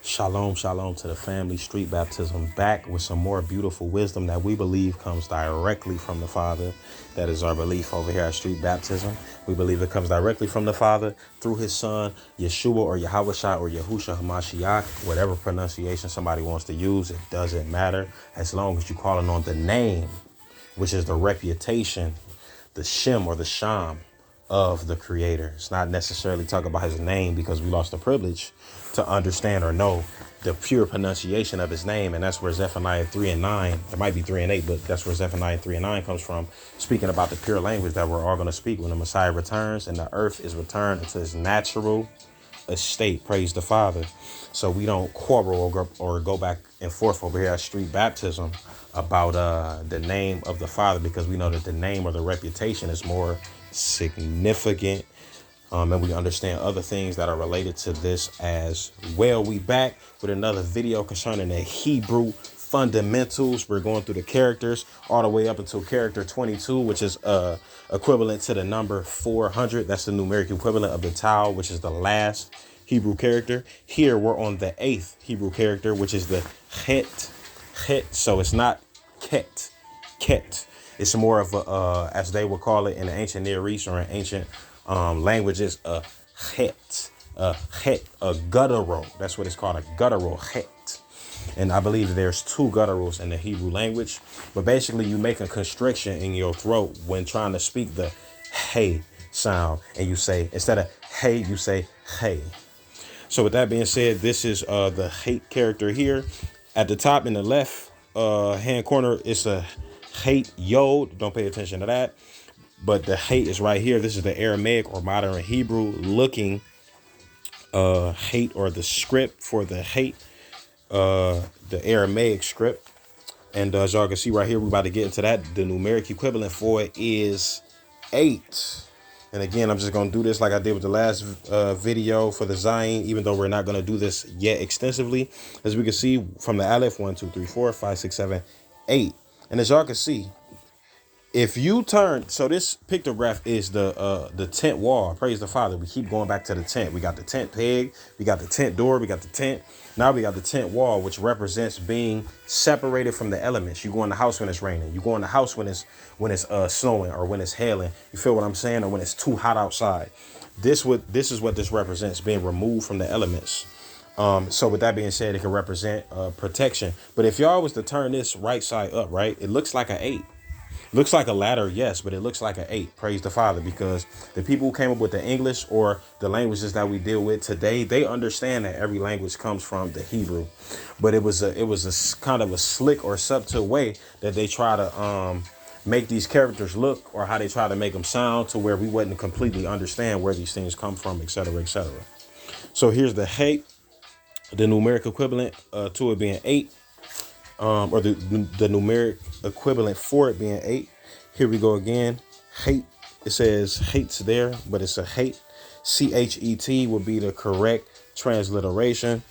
Shalom, shalom to the family. Street baptism back with some more beautiful wisdom that we believe comes directly from the Father. That is our belief over here at Street Baptism. We believe it comes directly from the Father through his son, Yeshua or Yahweh or Yahusha Hamashiach, whatever pronunciation somebody wants to use. It doesn't matter as long as you're calling on the name, which is the reputation, the Shem or the Sham of the Creator. It's not necessarily talking about his name because we lost the privilege to understand or know the pure pronunciation of his name. And that's where Zephaniah 3 and 9, it might be 3 and 8, but that's where Zephaniah 3 and 9 comes from, speaking about the pure language that we're all going to speak when the Messiah returns and the earth is returned into its natural estate. Praise the Father. So we don't quarrel or go back and forth over here at Street Baptism about the name of the Father, because we know that the name or the reputation is more significant. And we understand other things that are related to this as well. We back with another video concerning the Hebrew fundamentals. We're going through the characters all the way up until character 22, which is equivalent to the number 400. That's the numeric equivalent of the Tau, which is the last Hebrew character. Here we're on the 8th Hebrew character, which is the Het. Het. So it's not Ket. Ket. It's more of a, as they would call it in the ancient Near East or in ancient languages, a Het. A guttural. That's what it's called, a guttural Het. And I believe that there's two gutturals in the Hebrew language. But basically, you make a constriction in your throat when trying to speak the hey sound. And you say, instead of hey, you say hey. So with that being said, this is the hate character here. At the top in the left hand corner, it's a hate yod. Don't pay attention to that. But the hate is right here. This is the Aramaic or modern Hebrew looking hate, or the script for the hate, the Aramaic script. And as y'all can see right here, we're about to get into that. The numeric equivalent for it is 8. And again, I'm just going to do this like I did with the last video for the Zion, even though we're not going to do this yet extensively. As we can see from the Aleph, 1, 2, 3, 4, 5, 6, 7, 8. And as y'all can see, if you turn, so this pictograph is the tent wall. Praise the Father. We keep going back to the tent. We got the tent peg, we got the tent door, we got the tent. Now we got the tent wall, which represents being separated from the elements. You go in the house when it's raining. You go in the house when it's snowing or when it's hailing. You feel what I'm saying? Or when it's too hot outside. This is what this represents, being removed from the elements. So with that being said, it can represent protection. But if y'all was to turn this right side up, right, it looks like an 8. Looks like a ladder, yes, but it looks like an 8. Praise the Father, because the people who came up with the English or the languages that we deal with today, they understand that every language comes from the Hebrew. But it was a kind of a slick or subtle way that they try to make these characters look, or how they try to make them sound, to where we wouldn't completely understand where these things come from, etc., etc. So here's the hate, the numeric equivalent to it being 8. Or the numeric equivalent for it being 8. Here we go again. Hate. It says hates there, but it's a hate. CHET would be the correct transliteration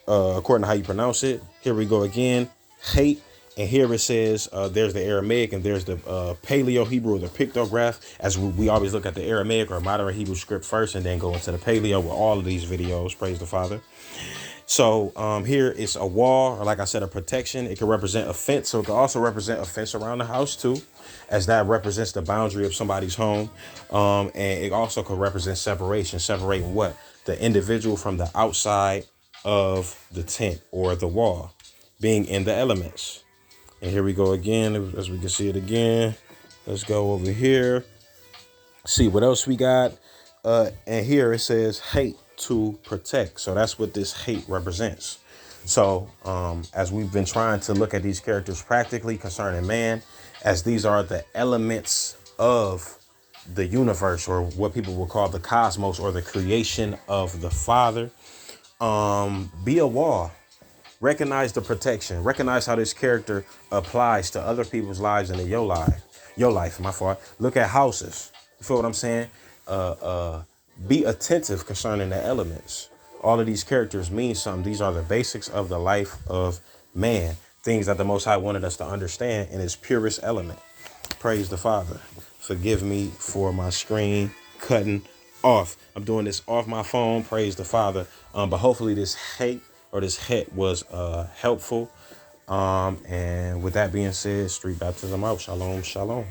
according to how you pronounce it. Here we go again. Hate. And here it says there's the Aramaic and there's the Paleo Hebrew, or the pictograph. As we always look at the Aramaic or modern Hebrew script first and then go into the Paleo with all of these videos. Praise the Father. So here it's a wall, or like I said, a protection. It can represent a fence. So it can also represent a fence around the house too, as that represents the boundary of somebody's home. And it also could represent separation, separating what? The individual from the outside of the tent or the wall, being in the elements. And here we go again, as we can see it again. Let's go over here. See what else we got. And here it says hate, to protect. So that's what this hate represents. So as we've been trying to look at these characters practically concerning man, as these are the elements of the universe, or what people will call the cosmos, or the creation of the Father, be a wall. Recognize the protection. Recognize how this character applies to other people's lives and in your life, my fault. Look at houses. You feel what I'm saying? Be attentive concerning the elements. All of these characters mean something. These are the basics of the life of man. Things that the Most High wanted us to understand in its purest element. Praise the Father. Forgive me for my screen cutting off. I'm doing this off my phone. Praise the Father. But hopefully this hate or this het was helpful. And with that being said, street baptism out. Shalom, shalom.